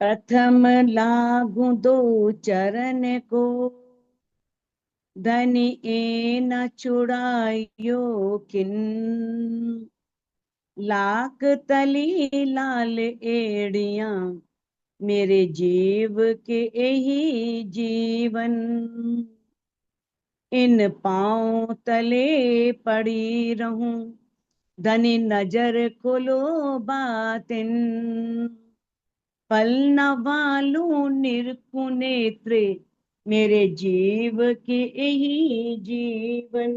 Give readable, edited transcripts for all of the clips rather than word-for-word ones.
प्रथम लागू दो चरण को, धनी ए न छुड़ायो किन। लाख तली लाल एड़िया, मेरे जीव के यही जीवन। इन पांव तले पड़ी रहूं, धनी नजर खोलो बातिन। पल न वालू निरखूं नेत्र, मेरे जीव के यही जीवन।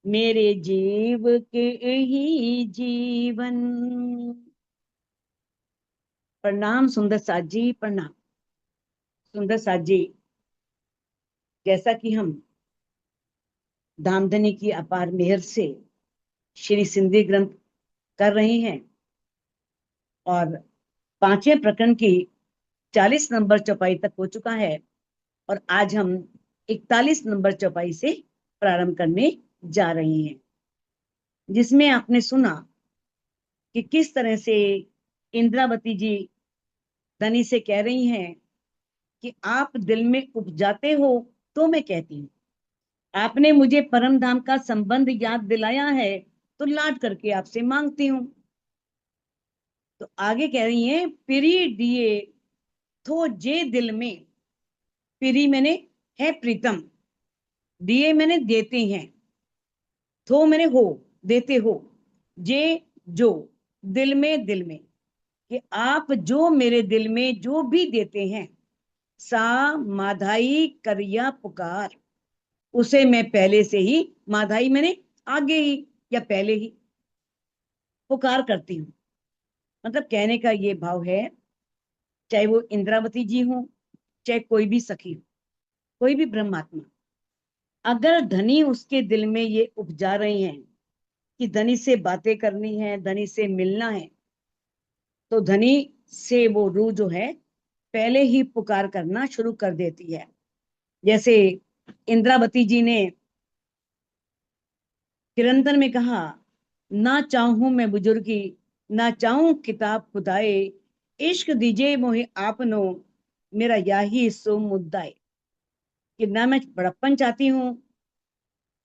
मेरे जीव के यही जीवन। प्रणाम सुंदर साथ जी, प्रणाम सुंदर साथ जी। जैसा कि हम धामधनी की अपार मेहर से श्री सिंधी ग्रंथ कर रहे हैं और पांचवें प्रकरण की 40 नंबर चौपाई तक हो चुका है, और आज हम 41 नंबर चौपाई से प्रारंभ करने जा रहे हैं, जिसमें आपने सुना कि किस तरह से इंद्रावती जी धनी से कह रही हैं कि आप दिल में उपजाते हो तो मैं कहती हूँ, आपने मुझे परम धाम का संबंध याद दिलाया है तो लाड करके आपसे मांगती हूँ। तो आगे कह रही हैं, पिरी दिए थो जे दिल में। पिरी मैंने है प्रीतम, दिए मैंने देते हैं, थो मैंने हो देते हो, जे जो, दिल में कि आप जो मेरे दिल में जो भी देते हैं, सा माधाई करिया पुकार, उसे मैं पहले से ही, माधाई मैंने आगे ही या पहले ही पुकार करती हूँ। मतलब कहने का ये भाव है, चाहे वो इंद्रावती जी हो, चाहे कोई भी सखी हो, कोई भी ब्रह्मात्मा, अगर धनी उसके दिल में ये उपजा रहे हैं कि धनी से बातें करनी है, धनी से मिलना है, तो धनी से वो रूह जो है पहले ही पुकार करना शुरू कर देती है। जैसे इंद्रावती जी ने किरंतन में कहा, ना चाहूं मैं बुजुर्गी, ना चाहूं किताब खुदाए, इश्क दीजिए मोहे आपनो, मेरा यही सो मुद्दा है। कि ना मैं बड़प्पन चाहती हूँ,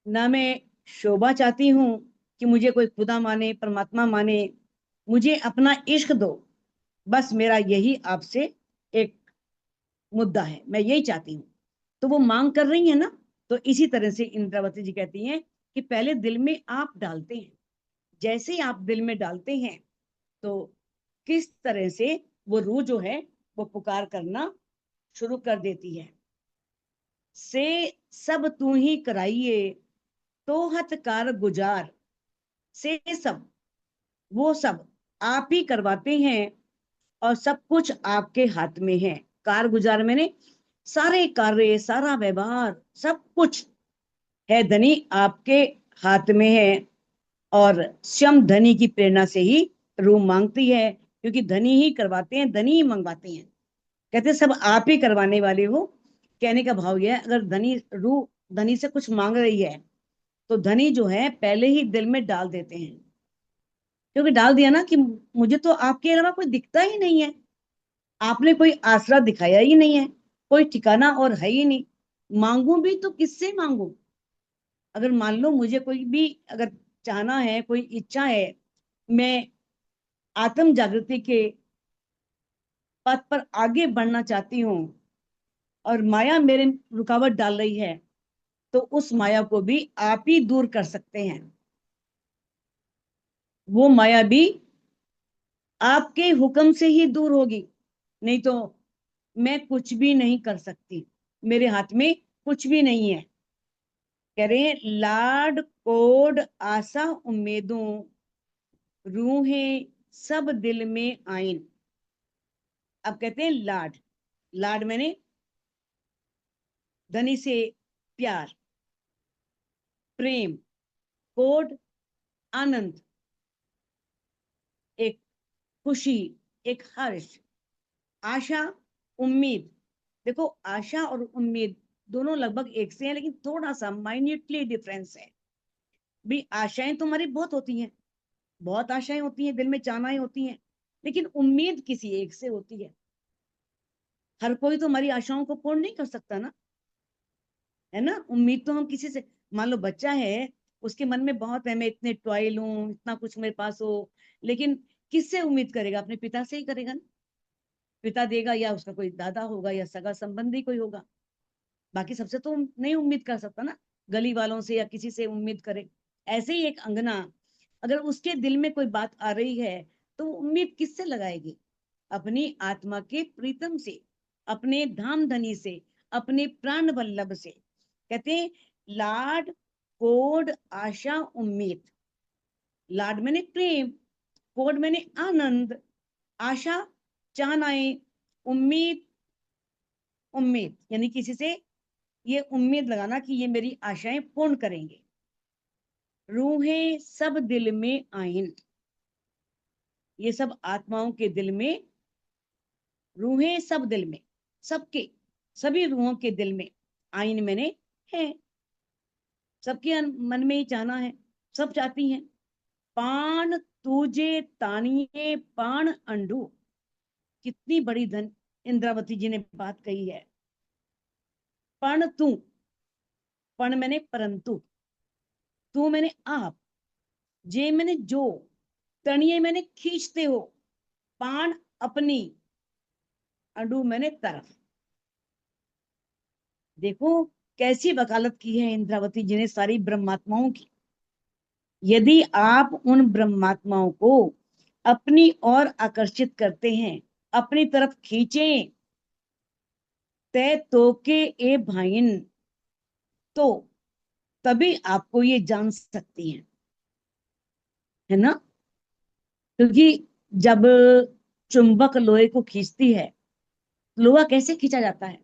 ना मैं शोभा चाहती हूँ कि मुझे कोई खुदा माने, परमात्मा माने, मुझे अपना इश्क दो, बस मेरा यही आपसे एक मुद्दा है, मैं यही चाहती हूँ। तो वो मांग कर रही है ना, तो इसी तरह से इंद्रावती जी कहती हैं कि पहले दिल में आप डालते हैं, जैसे ही आप दिल में डालते हैं तो किस तरह से वो रूह जो है वो पुकार करना शुरू कर देती है। से सब तू ही कराइए, तो हथकार गुजार, से सब, वो सब आप ही करवाते हैं, और सब कुछ आपके हाथ में है। कार गुजार मैंने सारे कार्य, सारा व्यवहार, सब कुछ है धनी आपके हाथ में है। और स्वयं धनी की प्रेरणा से ही रूह मांगती है, क्योंकि धनी ही करवाते हैं, धनी ही मंगवाते हैं। कहते हैं, सब आप ही करवाने वाले हो। कहने का भाव यह है, अगर धनी रूह धनी से कुछ मांग रही है तो धनी जो है पहले ही दिल में डाल देते हैं, क्योंकि डाल दिया ना कि मुझे तो आपके अलावा कोई दिखता ही नहीं है, आपने कोई आसरा दिखाया ही नहीं है, कोई ठिकाना और है ही नहीं, मांगू भी तो किससे मांगू। अगर मान लो मुझे कोई भी अगर चाहना है, कोई इच्छा है, मैं आत्म जागृति के पथ पर आगे बढ़ना चाहती हूँ, और माया मेरे रुकावट डाल रही है, तो उस माया को भी आप ही दूर कर सकते हैं। वो माया भी आपके हुक्म से ही दूर होगी, नहीं तो मैं कुछ भी नहीं कर सकती, मेरे हाथ में कुछ भी नहीं है। कह रहे हैं, लाड कोड आशा उम्मीदों, रूहें सब दिल में आइन। अब कहते हैं लाड, लाड मैंने धनी से प्यार, प्रेम, कोड आनंद, एक खुशी, एक हर्ष, आशा, उम्मीद। देखो आशा और उम्मीद दोनों लगभग एक से हैं, लेकिन थोड़ा सा माइन्यूटली डिफरेंस है। भी आशाएं तुम्हारी बहुत होती हैं, बहुत आशाएं होती हैं, दिल में चाहनाएं होती हैं, लेकिन उम्मीद किसी एक से होती है। हर कोई तो हमारी आशाओं को पूर्ण नहीं कर सकता ना, है ना। उम्मीद तो हम किसी से, मान लो बच्चा है, उसके मन में बहुत है मैं इतने टॉय लूं, इतना कुछ मेरे पास हो, लेकिन किससे उम्मीद करेगा? अपने पिता से ही करेगा ना। पिता देगा, या उसका कोई दादा होगा, या सगा संबंधी कोई होगा। बाकी सबसे तो नहीं उम्मीद कर सकता ना, गली वालों से या किसी से उम्मीद करे। ऐसे ही एक अंगना, अगर उसके दिल में कोई बात आ रही है तो उम्मीद किससे लगाएगी? अपनी आत्मा के प्रीतम से, अपने धाम धनी से, अपने प्राण वल्लभ से। कहते हैं लाड, कोड, आशा, उम्मीद। लाड मैंने प्रेम, कोड मैंने आनंद, आशा चाहनाएं, उम्मीद, उम्मीद यानी किसी से ये उम्मीद लगाना कि ये मेरी आशाएं पूर्ण करेंगे। रूहें सब दिल में आइन, ये सब आत्माओं के दिल में, रूहें सब दिल में, सबके, सभी रूहों के दिल में आइन मैंने है। सबके मन में ही चाहना है, सब चाहती हैं। पान तुझे तानिए पान अंडू, कितनी बड़ी धन इंद्रावती जी ने बात कही है। पण तू, पण मैंने परंतु, तू मैंने आप, जे मैंने जो, तनिए मैंने खींचते हो, पान अपनी, अंडू मैंने तरफ। देखो कैसी वकालत की है इंद्रावती जी ने सारी ब्रह्मात्माओं की। यदि आप उन ब्रह्मात्माओं को अपनी ओर आकर्षित करते हैं, अपनी तरफ खींचें, तय तो के ए भाइन, तो तभी आपको ये जान सकती हैं, है ना। क्योंकि जब चुंबक लोहे को खींचती है, लोहा कैसे खींचा जाता है?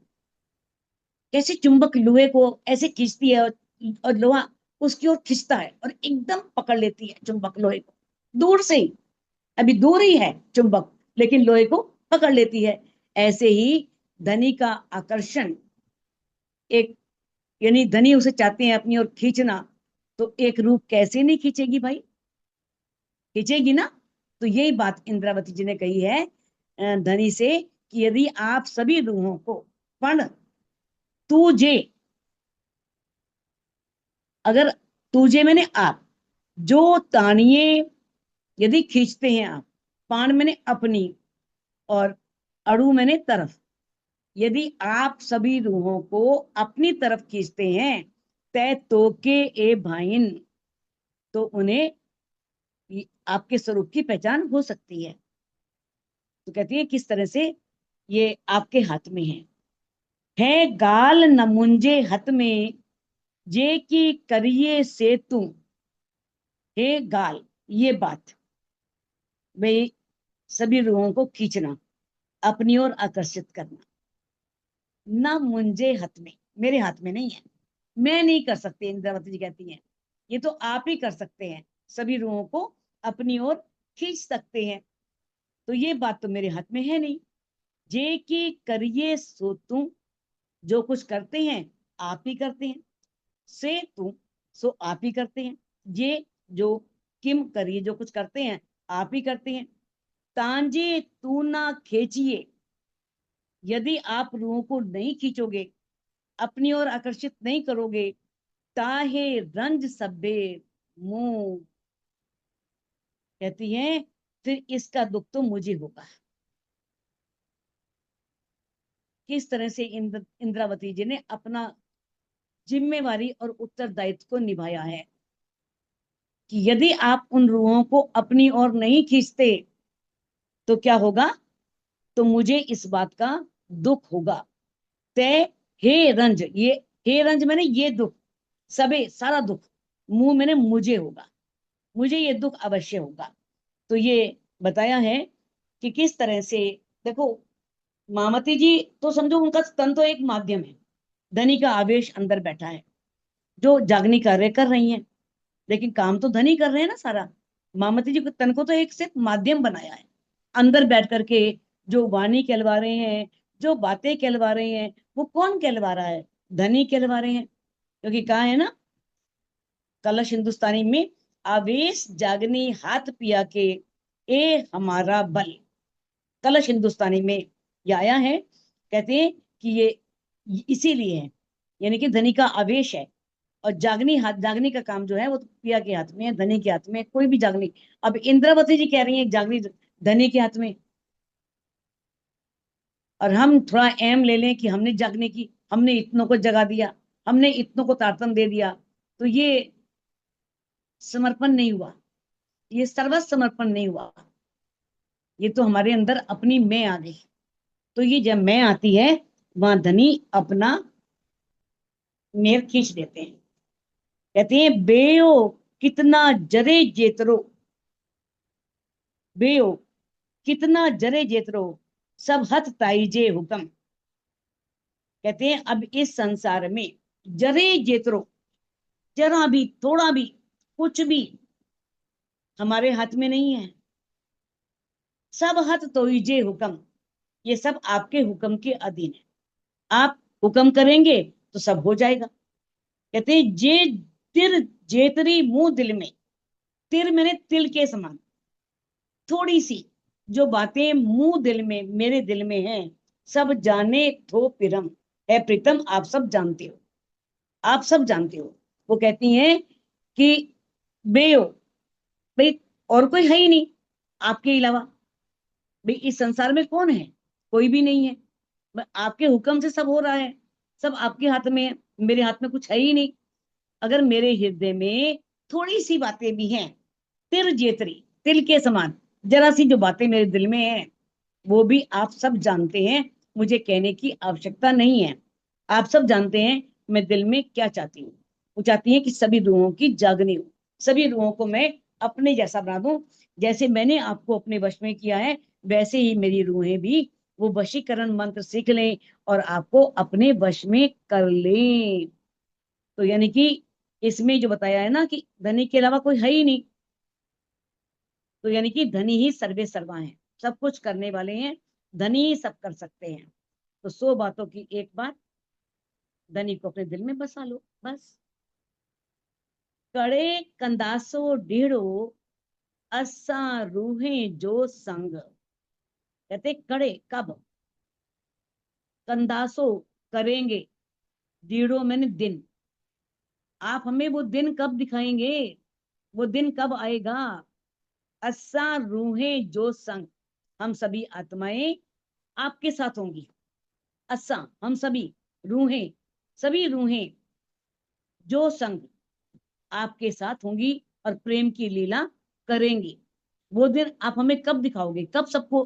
कैसे चुंबक लोहे को ऐसे खींचती है, और लोहा उसकी ओर खींचता है और एकदम पकड़ लेती है चुंबक लोहे को, दूर से ही। अभी दूर ही है चुंबक, लेकिन लोहे को पकड़ लेती है। ऐसे ही धनी का आकर्षण, एक, यानी धनी उसे चाहते हैं अपनी ओर खींचना, तो एक रूह कैसे नहीं खींचेगी भाई, खींचेगी ना। तो यही बात इंद्रावती जी ने कही है धनी से, कि यदि आप सभी रूहों को, पण तुझे, अगर तुझे मैंने आप, जो तानिए यदि खींचते हैं आप, पान मैंने अपनी, और अड़ू मैंने तरफ, यदि आप सभी रूहों को अपनी तरफ खींचते हैं, तय तो के ए भाइन, तो उन्हें आपके स्वरूप की पहचान हो सकती है। तो कहती है किस तरह से, ये आपके हाथ में है गाल न मुंजे हथ में, जे की करिए से तू, हे गाल, ये बात भाई, सभी रूहों को खींचना, अपनी ओर आकर्षित करना, ना मुंजे हाथ में, मेरे हाथ में नहीं है, मैं नहीं कर सकती। इंद्रावती जी कहती हैं ये तो आप ही कर सकते हैं, सभी रूहों को अपनी ओर खींच सकते हैं, तो ये बात तो मेरे हाथ में है नहीं। जे की करिए सो तू, जो कुछ करते हैं आप ही करते हैं, से तू, सो आप ही करते हैं, ये जो किम करिए, जो कुछ करते हैं आप ही करते हैं। तांजे तू ना खींचिए, यदि आप रूहों को नहीं खींचोगे, अपनी ओर आकर्षित नहीं करोगे, ताहे रंज सब्बे मुंह, कहती हैं फिर इसका दुख तो मुझे होगा। किस तरह से इंद्रावती जी ने अपना जिम्मेवारी और उत्तरदायित्व को निभाया है, कि यदि आप उन रूहों को अपनी ओर नहीं खींचते तो क्या होगा, तो मुझे इस बात का दुख होगा। तय हे रंज, ये हे रंज मैंने ये दुख, सबे सारा दुख, मुंह मैंने मुझे होगा, मुझे ये दुख अवश्य होगा। तो ये बताया है कि किस तरह से, देखो मामती जी तो समझो उनका तन तो एक माध्यम है, धनी का आवेश अंदर बैठा है, जो जागनी कार्य कर रही हैं, लेकिन काम तो धनी कर रहे हैं ना सारा। मामती जी को तन को तो एक सिर्फ माध्यम बनाया है, अंदर बैठ करके जो वाणी कहलवा रहे हैं, जो बातें कहलवा रहे हैं, वो कौन कहलवा रहा है? धनी कहलवा रहे हैं। क्योंकि कहा है ना कलश हिंदुस्तानी में, आवेश जागनी हाथ पिया के, ए हमारा बल, कलश हिंदुस्तानी में ये आया है। कहते हैं कि ये इसीलिए है, यानी कि धनी का आवेश है। और जागने का काम जो है वो तो पिया के हाथ में है, धनी के हाथ में है, कोई भी जागनी। अब इंद्रावती जी कह रही है जागनी धनी के हाथ में, और हम थोड़ा एम ले लें कि हमने जागने की, हमने इतनों को जगा दिया, हमने इतनों को तारतम दे दिया, तो ये समर्पण नहीं हुआ, ये सर्वस्व समर्पण नहीं हुआ। ये तो हमारे अंदर अपनी मैं आ गई। तो ये जब मैं आती है, वहां धनी अपना मेल खींच देते हैं। कहते हैं बेओ कितना जरे जेतरो, बेओ कितना जरे जेतरो, सब हथ ताईजे हुक्म। कहते हैं अब इस संसार में जरे जेतरो, जरा भी थोड़ा भी कुछ भी हमारे हाथ में नहीं है। सब हथ तोईजे हुक्म, ये सब आपके हुक्म के अधीन है। आप हुक्म करेंगे तो सब हो जाएगा। कहते हैं जे तिर जेतरी मुंह दिल में, तिर मैंने तिल के समान, थोड़ी सी जो बातें मुंह दिल में मेरे दिल में हैं, सब जाने थो पिरम, है प्रीतम आप सब जानते हो, आप सब जानते हो। वो कहती हैं कि बेओ, भाई और कोई है ही नहीं आपके अलावा, भाई इस संसार में कौन है, कोई भी नहीं है, आपके हुक्म से सब हो रहा है, सब आपके हाथ में है, मेरे हाथ में कुछ है ही नहीं। अगर मेरे हृदय में थोड़ी सी बातें भी हैं, तिर जेतरी तिल के समान जरा सी जो बातें मेरे दिल में है, वो भी आप सब जानते हैं, मुझे कहने की आवश्यकता नहीं है। आप सब जानते हैं मैं दिल में क्या चाहती हूँ। वो चाहती है कि सभी रूहों की जागनी हो, सभी रूहों को मैं अपने जैसा बना दूं। जैसे मैंने आपको अपने वश में किया है, वैसे ही मेरी रूहें भी वो वशीकरण मंत्र सीख लें और आपको अपने वश में कर लें। तो यानी कि इसमें जो बताया है ना कि धनी के अलावा कोई है ही नहीं, तो यानी कि धनी ही सर्वे सर्वा है, सब कुछ करने वाले हैं, धनी ही सब कर सकते हैं। तो 100 बातों की एक बात, धनी को अपने दिल में बसा लो बस। कड़े कंदासो ढीड़ो, असा रूहें जो संग। कहते कड़े कब, कंदासो करेंगे, ढीड़ो मैंने दिन, आप हमें वो दिन कब दिखाएंगे, वो दिन कब आएगा। असा रूहें जो संग, हम सभी आत्माएं आपके साथ होंगी। असा हम सभी, रूहें सभी रूहें, जो संग आपके साथ होंगी और प्रेम की लीला करेंगी। वो दिन आप हमें कब दिखाओगे, कब सबको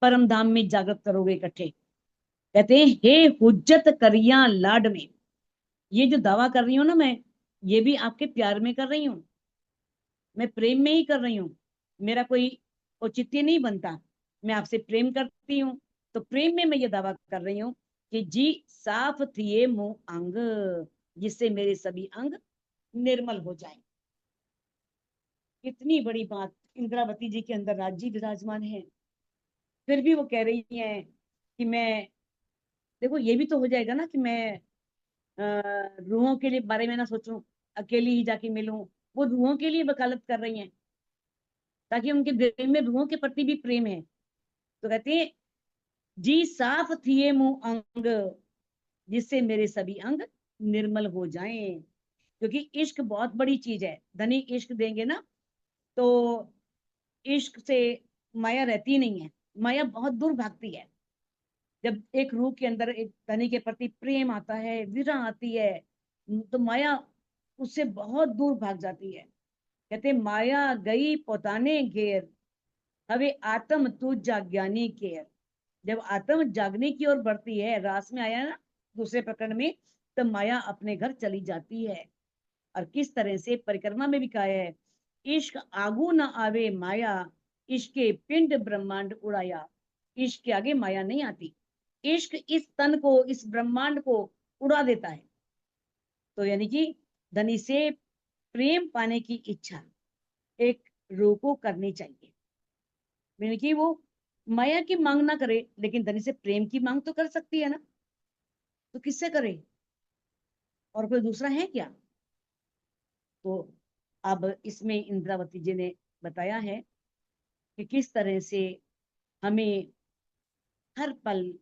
परम धाम में जागृत करोगे इकट्ठे। कहते हैं हे हुज्जत करिया लाड में, ये जो दावा कर रही हूं ना मैं, ये भी आपके प्यार में कर रही हूँ, मैं प्रेम में ही कर रही हूँ। मेरा कोई औचित्य नहीं बनता, मैं आपसे प्रेम करती हूँ, तो प्रेम में मैं ये दावा कर रही हूँ कि जी साफ थिए मुंह अंग, जिससे मेरे सभी अंग निर्मल हो जाएं। इतनी बड़ी बात, इंद्रावती जी के अंदर राज जी विराजमान है, फिर भी वो कह रही है कि मैं, देखो ये भी तो हो जाएगा ना कि मैं रूहों के लिए बारे में ना सोचूं, अकेली ही जाके मिलूं। वो रूहों के लिए वकालत कर रही हैं ताकि उनके दिल में रूहों के प्रति भी प्रेम है। तो कहते हैं जी साफ थिए मुंह अंग, जिससे मेरे सभी अंग निर्मल हो जाएं। क्योंकि इश्क बहुत बड़ी चीज है, धनी इश्क देंगे ना तो इश्क से माया रहती नहीं है, माया बहुत दूर भागती है। जब एक रूह के अंदर एक धनी के प्रति प्रेम आता है, विरह आती है, तो माया उससे बहुत दूर भाग जाती है। कहते माया गई पोताने घेर, हवे आत्म तू जाज्ञानी केर। जब आत्म जागने की ओर बढ़ती है, रास में आया ना दूसरे प्रकरण में, तो माया अपने घर चली जाती है। और किस तरह से परिक्रमा में भी कहा है, इश्क आगू न आवे माया, इश्क के पिंड ब्रह्मांड उड़ाया। इश्क के आगे माया नहीं आती, इश्क इस तन को इस ब्रह्मांड को उड़ा देता है। तो यानी कि धनी से प्रेम पाने की इच्छा एक रूह को करनी चाहिए, यानी कि वो माया की मांग ना करे, लेकिन धनी से प्रेम की मांग तो कर सकती है ना। तो किससे करे, और कोई दूसरा है क्या। तो अब इसमें इंद्रावती जी ने बताया है कि किस तरह से हमें हर पल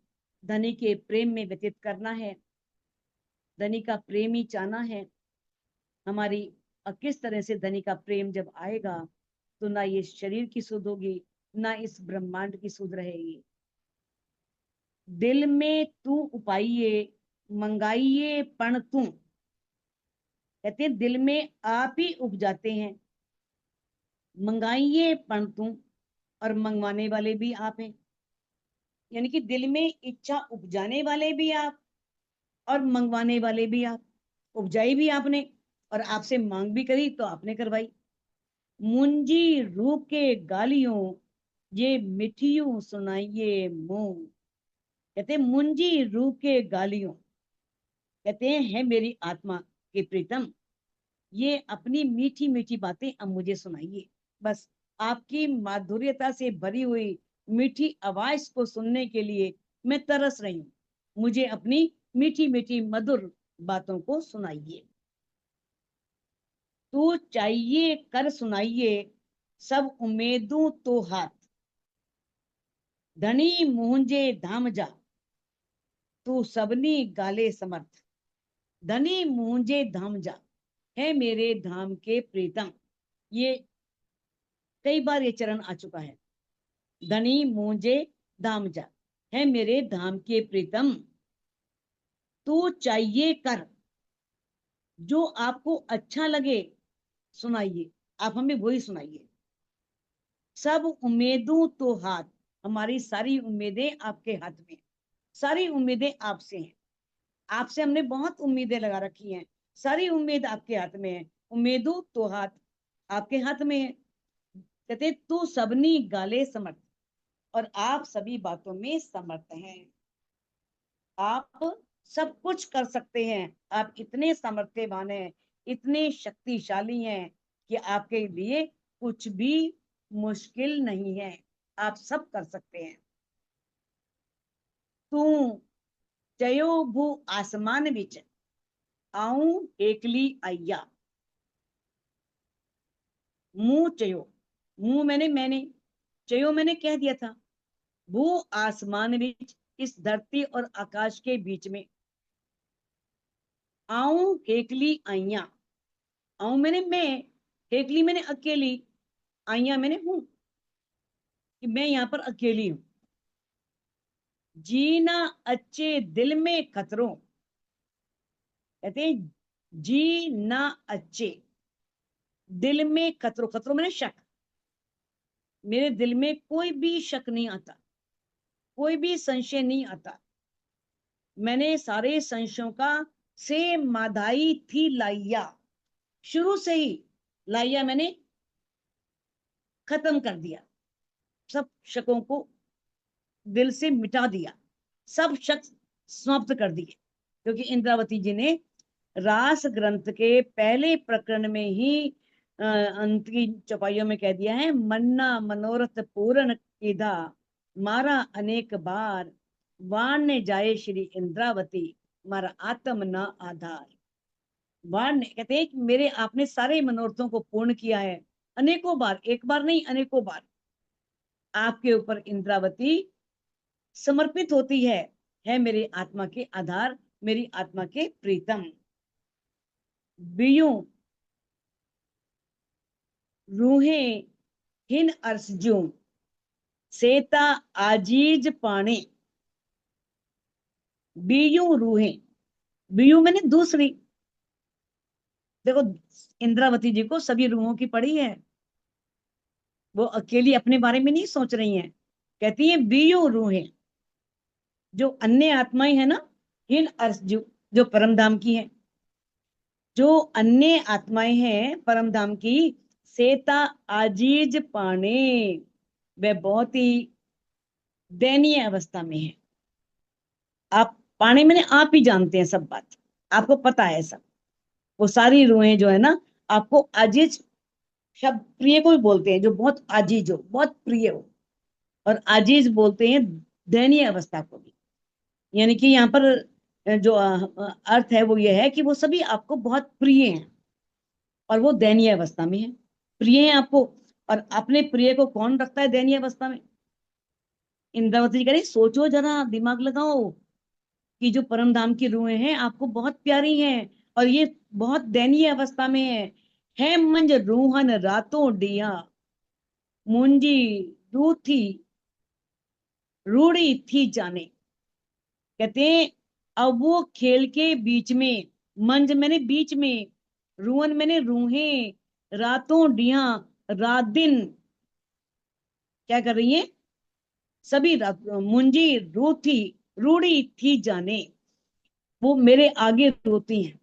धनी के प्रेम में व्यतीत करना है, धनी का प्रेम ही चाहना है हमारी। और किस तरह से धनी का प्रेम जब आएगा तो ना ये शरीर की सुध होगी, ना इस ब्रह्मांड की सुध रहेगी। दिल में तू उपाइये मंगाइए पण तू, कहते हैं दिल में आप ही उपजाते हैं, मंगाइए पण तू, और मंगवाने वाले भी आप हैं। यानी कि दिल में इच्छा उपजाने वाले भी आप और मंगवाने वाले भी आप। उपजाई भी आपने और आपसे मांग भी करी तो आपने करवाई। मुंजी रूह के गालियों ये मिठियों सुनाइए मुंह, कहते मुंजी रूह के गालियों, कहते हैं है मेरी आत्मा के प्रीतम, ये अपनी मीठी मीठी बातें अब मुझे सुनाइए। बस आपकी माधुर्यता से भरी हुई मीठी आवाज को सुनने के लिए मैं तरस रही हूँ। मुझे अपनी मीठी मीठी मधुर बातों को सुनाइए। तू चाहिए कर सुनाइए सब उम्मीदों तो हाथ, धनी मुंजे धाम जा तू सबनी गाले समर्थ, धनी मुंजे धाम जा, है मेरे धाम के प्रीतम। ये कई बार ये चरण आ चुका है। धनी मुंजे धाम जा, है मेरे धाम के प्रीतम, तू चाहिए कर, जो आपको अच्छा लगे सुनाइए, आप हमें वही सुनाइए। सब उम्मीदों तो हाथ, हमारी सारी उम्मीदें आपके हाथ में, सारी उम्मीदें आपसे हैं। आपसे हमने बहुत उम्मीदें लगा रखी हैं, सारी उम्मीद आपके हाथ में है। उम्मीदों तो हाथ आपके हाथ में है। कहते तू सबनी गाले समर्थ, और आप सभी बातों में समर्थ हैं। आप सब कुछ कर सकते हैं, आप इतने सामर्थ्यवान हैं, इतने शक्तिशाली हैं कि आपके लिए कुछ भी मुश्किल नहीं है, आप सब कर सकते हैं। तू चयो भू आसमान विच आऊं एकली आइया, मुंह चयो, मुंह मैंने चयो मैंने कह दिया था, भू आसमान विच इस धरती और आकाश के बीच में, आऊं एकली आइया, आऊं मैंने मैं, एकली मैंने अकेली, आइया मैंने हूं, कि मैं यहाँ पर अकेली हूं। जीना अच्छे दिल में खतरों, कहते हैं जी ना अच्छे दिल में खतरों, खतरों मैंने शक, मेरे दिल में कोई भी शक नहीं आता, कोई भी संशय नहीं आता। मैंने सारे संशयों का से माधाई थी लाइया, शुरू से ही लाइया मैंने खत्म कर दिया, सब शकों को दिल से मिटा दिया, सब शक समाप्त कर दिए। क्योंकि इंद्रावती जी ने रास ग्रंथ के पहले प्रकरण में ही अंत की चौपाइयों में कह दिया है, मन्ना मनोरथ पूर्ण कीधा मारा अनेक बार, वाण ने जाए श्री इंद्रावती मारा आत्म न आधार। वाण ने कहते हैं कि मेरे आपने सारे मनोरथों को पूर्ण किया है, अनेकों बार, एक बार नहीं अनेकों बार आपके ऊपर इंद्रावती समर्पित होती है मेरे आत्मा के आधार, मेरी आत्मा के प्रीतम। बियू रूहें हिन अर्सजू सेता आजीज पाने, बीयू रूहें, बीयू मैंने दूसरी, देखो इंद्रावती जी को सभी रूहों की पड़ी है, वो अकेली अपने बारे में नहीं सोच रही हैं। कहती है बीयू रूहें, जो अन्य आत्माएं है ना, हिन अर्सजू जो परम धाम की है, जो अन्य आत्माएं हैं परम धाम की, सेता आजीज पाने, वह बहुत ही दयनीय अवस्था में है। आप पाने मैंने आप ही जानते हैं सब बात, आपको पता है सब। वो सारी रूहें जो है ना, आपको आजीज शब्द प्रिय को भी बोलते हैं, जो बहुत आजीज हो, बहुत प्रिय हो, और आजीज बोलते हैं दयनीय अवस्था को भी। यानी कि यहाँ पर जो अर्थ है वो ये है कि वो सभी आपको बहुत प्रिय हैं और वो दयनीय अवस्था में है। प्रिय है आपको, और अपने प्रिय को कौन रखता है दयनीय अवस्था में? इंद्रावती जी कह रही सोचो जरा, दिमाग लगाओ कि जो परम धाम की रूहें हैं आपको बहुत प्यारी हैं, और ये बहुत दयनीय अवस्था में है मंज रूहन रातों डिया, मुंजी रूथी रूढ़ी थी जाने। कहते हैं अब वो खेल के बीच में, मंज मैंने बीच में, रुअन मैंने रूहें, रातों डिया, रात दिन क्या कर रही हैं, सभी रात मुंजी रूथी रूढ़ी थी जाने, वो मेरे आगे रोती हैं।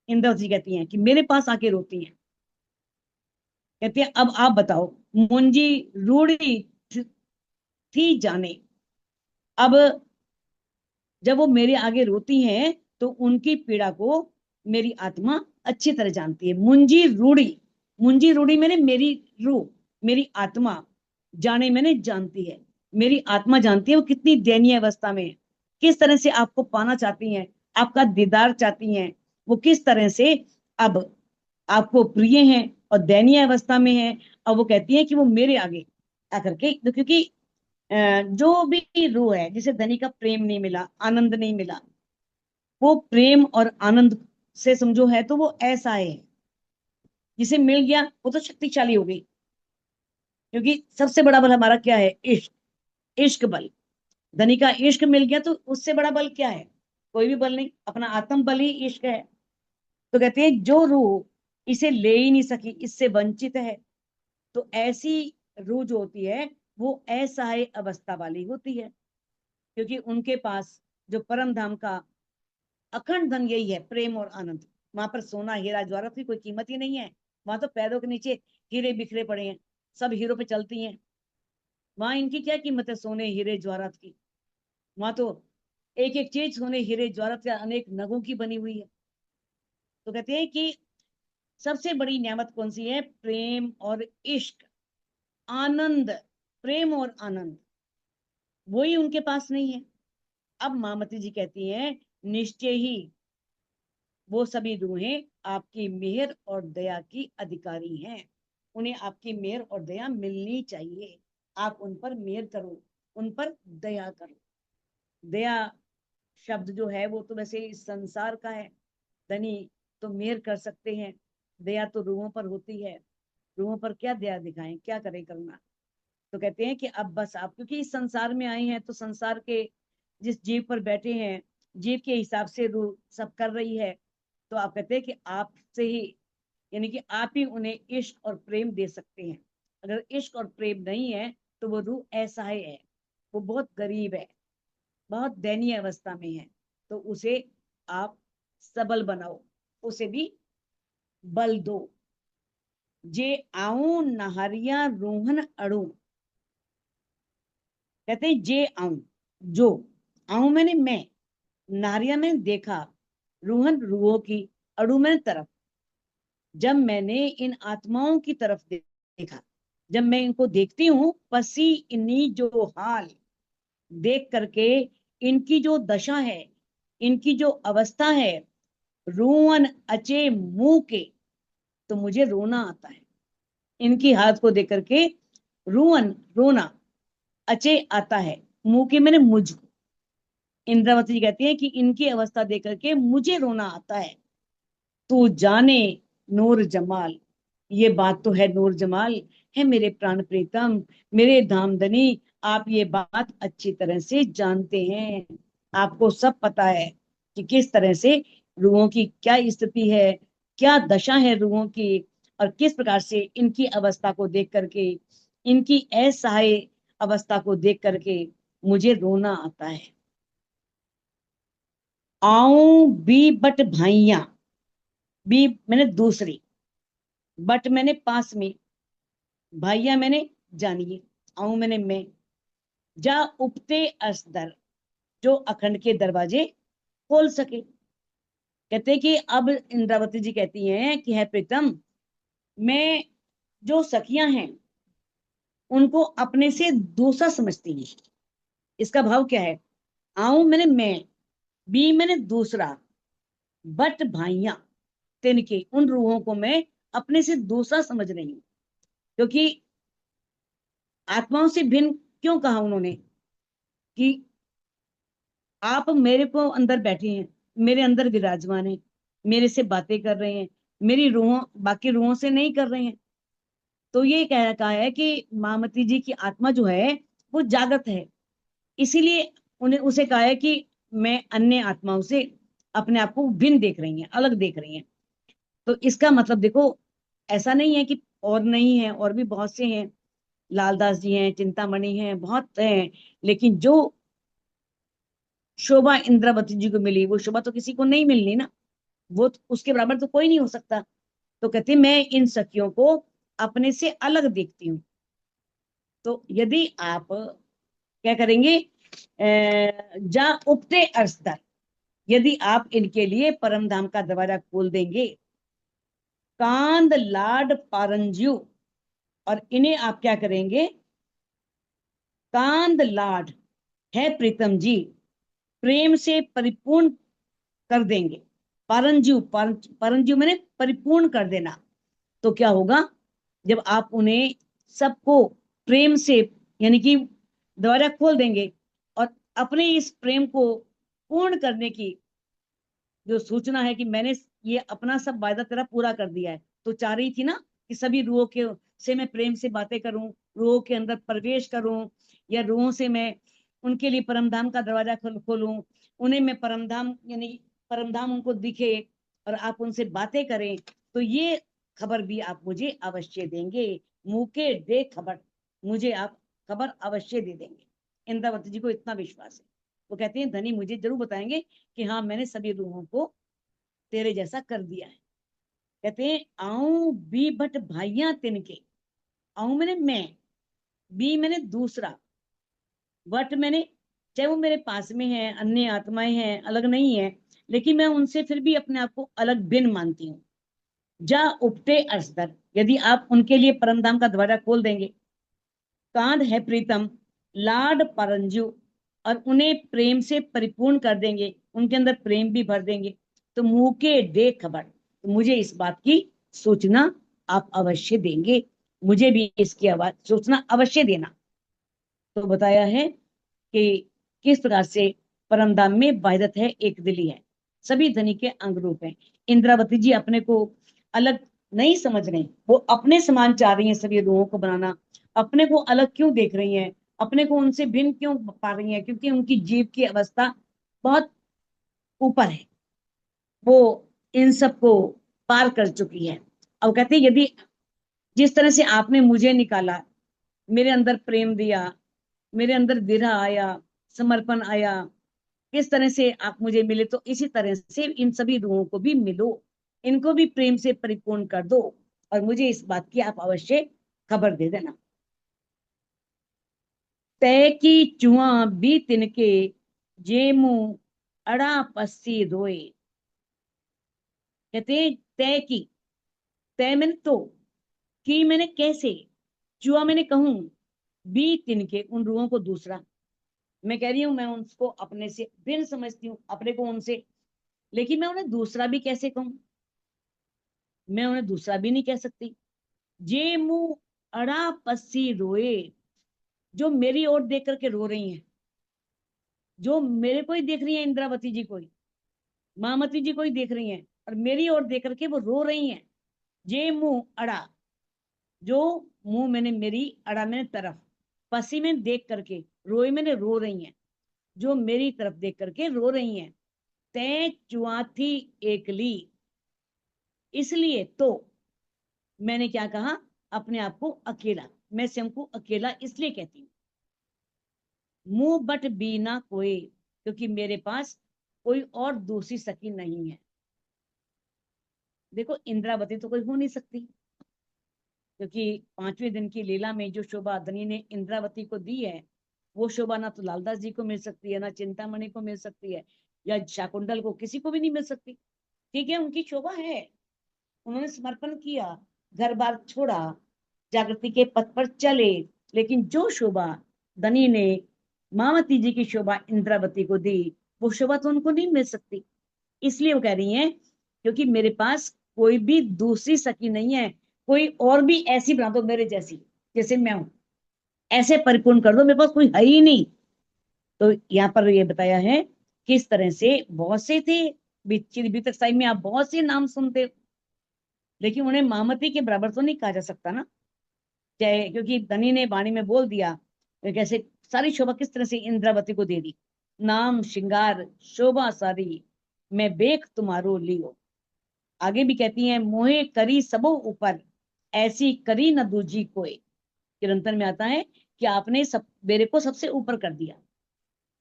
इंद्रावती कहती हैं कि मेरे पास आके रोती हैं। कहती हैं अब आप बताओ, मुंजी रूढ़ी थी जाने। अब जब वो मेरे आगे रोती हैं तो उनकी पीड़ा को मेरी आत्मा अच्छी तरह जानती है। मुंजी रूढ़ी मैंने मेरी रूह, मेरी आत्मा जाने मैंने जानती है, मेरी आत्मा जानती है वो कितनी दयनीय अवस्था में है, किस तरह से आपको पाना चाहती हैं, आपका दीदार चाहती हैं, वो किस तरह से अब आपको प्रिय हैं और दयनीय अवस्था में है। और वो कहती है कि वो मेरे आगे आकर के, तो क्योंकि जो भी रूह है जिसे धनी का प्रेम नहीं मिला, आनंद नहीं मिला, वो प्रेम और आनंद से समझो है तो वो ऐसा है, जिसे मिल गया वो तो शक्तिशाली हो गई। क्योंकि सबसे बड़ा बल हमारा क्या है, इश्क, इश्क बल। धनी का इश्क मिल गया तो उससे बड़ा बल क्या है, कोई भी बल नहीं, अपना आत्म बल ही इश्क है। तो कहते हैं जो रूह इसे ले ही नहीं सकी, इससे वंचित है, तो ऐसी रूह जो होती है वो असहाय अवस्था वाली होती है। क्योंकि उनके पास जो परम धाम का अखंड धन यही है, प्रेम और आनंद। वहां पर सोना हीरा जवाहरात की कोई कीमत ही नहीं है, वहां तो पैरों के नीचे हीरे बिखरे पड़े हैं, सब हीरो पे चलती हैं। वहां इनकी क्या कीमत है सोने हीरे जवाहरात की, वहां तो एक एक चीज सोने हीरे जवाहरात या अनेक नगों की बनी हुई है। तो कहते हैं कि सबसे बड़ी नेमत कौन सी है, प्रेम और इश्क, आनंद, प्रेम और आनंद, वही उनके पास नहीं है। अब मामती जी कहती हैं निश्चय ही वो सभी रूहें आपकी मेहर और दया की अधिकारी हैं, उन्हें आपकी मेहर और दया मिलनी चाहिए। आप उन पर मेहर करो, उन पर दया करो। दया शब्द जो है वो तो वैसे इस संसार का है, धनी तो मेहर कर सकते हैं, दया तो रूहों पर होती है, रूहों पर क्या दया दिखाएं, क्या करें करना। तो कहते हैं कि अब बस आप क्योंकि इस संसार में आए हैं तो संसार के जिस जीव पर बैठे हैं, जीव के हिसाब से रूह सब कर रही है। तो आप कहते हैं कि आपसे ही, यानी कि आप ही उन्हें इश्क और प्रेम दे सकते हैं। अगर इश्क और प्रेम नहीं है तो वो रूह ऐसा है, वो बहुत गरीब है, बहुत दयनीय अवस्था में है। तो उसे आप सबल बनाओ, उसे भी बल दो। जे आऊं नहरिया रोहन अड़ू, कहते हैं जे आऊं, जो आऊं मैंने मैं, नारिया मैंने देखा, रूहन रूहों की, अड़ू मैंने तरफ, जब मैंने इन आत्माओं की तरफ देखा, जब मैं इनको देखती हूँ, पसी इन्हीं जो हाल देख करके, इनकी जो दशा है, इनकी जो अवस्था है, रोवन अचे मुंह के, तो मुझे रोना आता है। इनकी हालत को देख करके रोवन रोना, अचे आता है, मुंह के मैंने मुझको। इंद्रावती जी कहती है कि इनकी अवस्था देख करके मुझे रोना आता है। तू जाने नूर जमाल, ये बात तो है नूर जमाल, है मेरे प्राण प्रीतम, मेरे धामधनी, आप ये बात अच्छी तरह से जानते हैं। आपको सब पता है कि किस तरह से रूहों की क्या स्थिति है, क्या दशा है रूहों की, और किस प्रकार से इनकी अवस्था को देख करके, इनकी असहाय अवस्था को देख करके मुझे रोना आता है। आऊं बी बट भाइया, बी मैंने दूसरी, बट मैंने पास में, भाइया मैंने जानिए, आऊं मैंने मैं, जा उपते असदर, जो अखंड के दरवाजे खोल सके। कहते हैं कि अब इंद्रावती जी कहती हैं कि है प्रीतम, मैं जो सखियां हैं उनको अपने से दूसरा समझती हूँ। इसका भाव क्या है, आऊं मैंने मैं, बी मैंने दूसरा, बट भाइया, तिनके उन रूहों को मैं अपने से दूसरा समझ रही हूँ। क्योंकि आत्माओं से भिन्न क्यों कहा उन्होंने, कि आप मेरे को अंदर बैठे हैं, मेरे अंदर विराजमान हैं, मेरे से बातें कर रहे हैं, मेरी रूहों बाकी रूहों से नहीं कर रहे हैं। तो ये कह कहा है कि मामती जी की आत्मा जो है वो जागृत है, इसीलिए उन्हें उसे कहा है कि मैं अन्य आत्माओं से अपने आप को भिन्न देख रही हैं, अलग देख रही हैं। तो इसका मतलब देखो, ऐसा नहीं है कि और नहीं है, और भी बहुत से हैं, लालदास जी हैं, चिंतामणि हैं, बहुत हैं, लेकिन जो शोभा इंद्रावती जी को मिली वो शोभा तो किसी को नहीं मिलनी ना, वो उसके बराबर तो कोई नहीं हो सकता। तो कहते मैं इन सखियों को अपने से अलग देखती हूँ। तो यदि आप क्या करेंगे, जा उपते अरसदर, यदि आप इनके लिए परम धाम का दरवाजा खोल देंगे, कांद लाड पारंज्यू, और इन्हें आप क्या करेंगे, कांद लाड है प्रीतम जी, प्रेम से परिपूर्ण कर देंगे। परंजू मैंने परिपूर्ण कर देना। तो क्या होगा, जब आप उन्हें सबको प्रेम से, यानी कि दरवाजा खोल देंगे और अपने इस प्रेम को पूर्ण करने की जो सूचना है कि मैंने ये अपना सब वायदा तेरा पूरा कर दिया है, तो चाह रही थी ना कि सभी रूहों के से मैं प्रेम से बातें करूं, रूहों के अंदर प्रवेश करूं, या रूहों से मैं उनके लिए परमधाम का दरवाजा खोलूं, उन्हें मैं परमधाम यानी परमधाम उनको दिखे और आप उनसे बातें करें। तो ये खबर भी आप मुझे अवश्य देंगे, मुंह के दे खबर, मुझे आप खबर अवश्य दे देंगे। इंद्रावती जी को इतना विश्वास है, वो कहते हैं धनी मुझे जरूर बताएंगे कि हाँ मैंने सभी रूहों को तेरे जैसा कर दिया है। कहते हैं आऊं बी भट भाइया तिनके, आऊं मैंने मैं, बी मैंने दूसरा, वट मैंने चाहे वो मेरे पास में है, अन्य आत्माएं हैं, अलग नहीं है, लेकिन मैं उनसे फिर भी अपने आप को अलग भिन्न मानती हूँ। जा उपते असदर, यदि आप उनके लिए परमधाम का दरवाजा खोल देंगे, कांध है प्रीतम लाड परंजू, और उन्हें प्रेम से परिपूर्ण कर देंगे, उनके अंदर प्रेम भी भर देंगे, तो मुंह के दे खबर, तो मुझे इस बात की सूचना आप अवश्य देंगे, मुझे भी इसकी आवाज सूचना अवश्य देना। तो बताया है कि किस प्रकार से परमधाम में वाहिदत है, एक दिली है, सभी धनी के अंग रूप है। इंद्रावती जी अपने को अलग नहीं समझ रहे, वो अपने समान चाह रही हैं सभी रूहों को बनाना। अपने को अलग क्यों देख रही हैं, अपने को उनसे भिन्न क्यों पा रही हैं, क्योंकि उनकी जीव की अवस्था बहुत ऊपर है, वो इन सब को पार कर चुकी है। अब कहते हैं यदि जिस तरह से आपने मुझे निकाला, मेरे अंदर प्रेम दिया, मेरे अंदर विरह आया, समर्पण आया, किस तरह से आप मुझे मिले, तो इसी तरह से इन सभी रूहों को भी मिलो, इनको भी प्रेम से परिपूर्ण कर दो, और मुझे इस बात की आप अवश्य खबर दे देना। तय की चुआ भी तिनके, जे मुंह अड़ा पस्सी रोए। कहते तय की, तय मैंने तो, की मैंने कैसे, चुआ मैंने कहूं, भी तिनके उन रूहों को दूसरा, मैं कह रही हूं मैं उनको अपने से भिन्न समझती हूँ, अपने को उनसे, लेकिन मैं उन्हें दूसरा भी कैसे कहूं, मैं उन्हें दूसरा भी नहीं कह सकती। जे मुंह अड़ा पस्सी रोए, जो मेरी ओर देख करके रो रही हैं, जो मेरे को ही देख रही है, इंद्रावती जी को ही, मामती जी को ही देख रही हैं, और मेरी ओर देख करके वो रो रही हैं। जे मुंह अड़ा, जो मुंह मैंने मेरी, अड़ा मैंने तरफ, पसी में देख करके, रोए मैंने रो रही हैं, जो मेरी तरफ देख करके रो रही हैं। तय चुआथी एकली, इसलिए तो मैंने क्या कहा, अपने आप को अकेला, मैं स्वयं को अकेला इसलिए कहती हूँ। मुंह बट बीना कोई, क्योंकि मेरे पास कोई और दूसरी सखी नहीं है। देखो इंद्रावती तो कोई हो नहीं सकती, क्योंकि पांचवें दिन की लीला में जो शोभा धनी ने इंद्रावती को दी है, वो शोभा ना तो लालदास जी को मिल सकती है, ना चिंतामणि को मिल सकती है, या शाकुंडल को, किसी को भी नहीं मिल सकती। ठीक है, उनकी शोभा है, उन्होंने समर्पण किया, घर बार छोड़ा, जागृति के पथ पर चले, लेकिन जो शोभा धनी ने मावती जी की शोभा इंद्रावती को दी, वो शोभा तो उनको नहीं मिल सकती। इसलिए वो कह रही हैं क्योंकि मेरे पास कोई भी दूसरी सखी नहीं है, कोई और भी ऐसी बना दो मेरे जैसी, जैसे मैं हूं, ऐसे परिपूर्ण कर दो, मेरे पास कोई है ही नहीं। तो यहाँ पर ये बताया है किस तरह से बहुत से थे बीतक साहिब में, आप बहुत से नाम सुनते हो, लेकिन उन्हें मामती के बराबर तो नहीं कहा जा सकता ना, चाहे, क्योंकि धनी ने वाणी में बोल दिया कैसे सारी शोभा किस तरह से इंद्रावती को दे दी। नाम श्रृंगार शोभा सारी मैं बेख तुम्हारो लियो। आगे भी कहती हैं मोहे करी सबो ऊपर ऐसी करी न दूजी कोई। चिरंतन में आता है कि आपने सब मेरे को सबसे ऊपर कर दिया,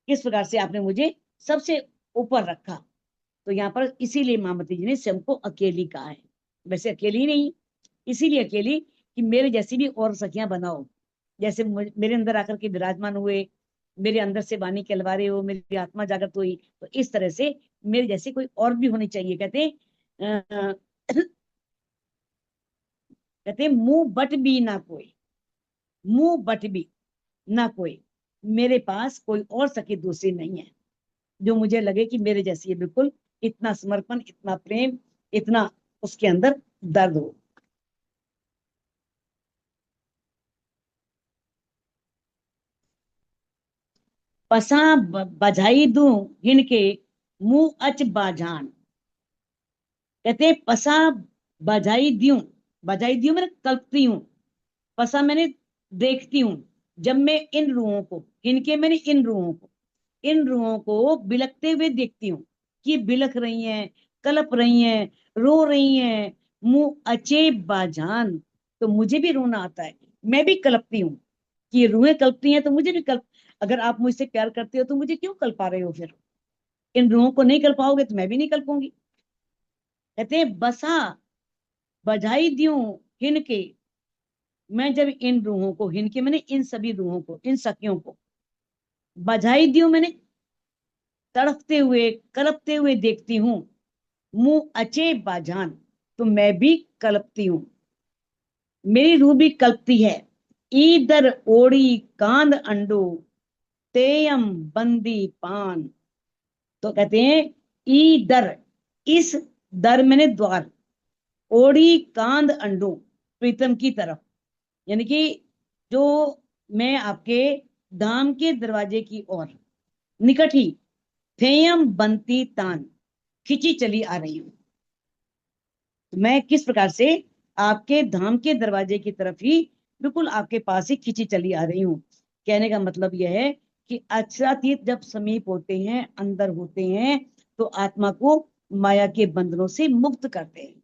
किस प्रकार से आपने मुझे सबसे ऊपर रखा। तो यहाँ पर इसीलिए मामती जी ने स्वयं को अकेली कहा है। वैसे अकेली नहीं, इसीलिए अकेली कि मेरे जैसी भी और सखियां बनाओ, जैसे मेरे अंदर आकर के विराजमान हुए, मेरे अंदर से वाणी के अलवारे हो, मेरी आत्मा जागृत हुई, तो इस तरह से मेरे जैसे कोई और भी होनी चाहिए। कहते मुंह बट भी ना कोई, मुंह बट भी ना कोई, मेरे पास कोई और सखी दूसरी नहीं है जो मुझे लगे कि मेरे जैसी है, बिल्कुल इतना समर्पण, इतना प्रेम, इतना उसके अंदर दर्द हो। पसा बजाई दूं हिनके मुंह अच बाजान। कहते हैं पसा बजाई दियूं मैंने कल्पती हूँ, पसा मैंने देखती हूँ, जब मैं इन रूहों को, इनके मैंने इन रूहों को बिलखते हुए देखती हूँ कि बिलख रही हैं, कलप रही हैं, रो रही हैं, मुंह अचे बाजान, तो मुझे भी रोना आता है, मैं भी कलपती हूँ कि रूहें कल्पती हैं तो मुझे भी कल्प। अगर आप मुझसे प्यार करते हो तो मुझे क्यों कल्पा रहे हो? फिर इन रूहों को नहीं कल्पाओगे तो मैं भी नहीं कल्पूंगी। कहते हैं बसा बजाई दूं हिनके, मैं जब इन रूहों को, हिनके मैंने इन सभी रूहों को, इन सखियों को बजाई दूं मैंने, तड़पते हुए कलपते हुए देखती हूँ, मुंह अचे बाजान, तो मैं भी कलपती हूँ, मेरी रूह भी कल्पती है। ईदर ओड़ी कांद अंडो तेयम बंदी पान। तो कहते हैं ई दर, इस दर मैंने द्वार, ओढ़ी कांद अंडो प्रीतम की तरफ, यानी कि जो मैं आपके धाम के दरवाजे की ओर निकट ही थेयम बनती तान खिंची चली आ रही हूँ। तो मैं किस प्रकार से आपके धाम के दरवाजे की तरफ ही बिल्कुल आपके पास ही खिंची चली आ रही हूँ। कहने का मतलब यह है कि अक्षरातीत जब समीप होते हैं, अंदर होते हैं, तो आत्मा को माया के बंधनों से मुक्त करते हैं।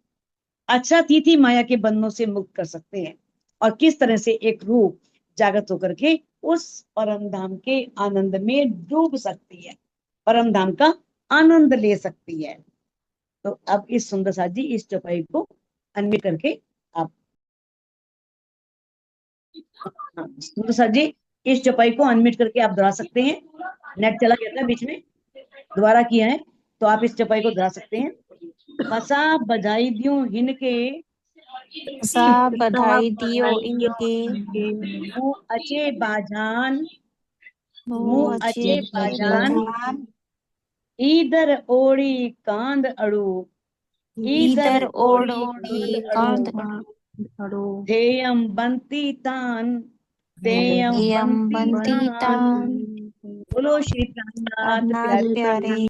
अक्षरातीत ही माया के बंधनों से मुक्त कर सकते हैं। और किस तरह से एक रूह जागृत होकर के उस परम धाम के आनंद में डूब सकती है, परम धाम का आनंद ले सकती है। तो अब इस सुंदर साथ जी इस चौपाई को अनम्यूट करके आप, सुंदर साथ जी इस चौपाई को अनम्यूट करके आप दोहरा सकते हैं। नेट चला गया था बीच में, दोबारा किया है, तो आप इस चौपाई को दोहरा सकते हैं। बसा बधाई दूं हिनके सा बधाई दियो इनके मुंह अचे बाजान, मुँह अच्छे बाजान। ईदर ओड़ी कांद अड़ू, ईदर इधर ओड़ी ओढ़ी कांद कांद अड़ू, थेयम बंती तान, तेयम यम बंती बंती तान। तान। बोलो श्री प्राणनाथ अनाथ प्यारे। प्यारे।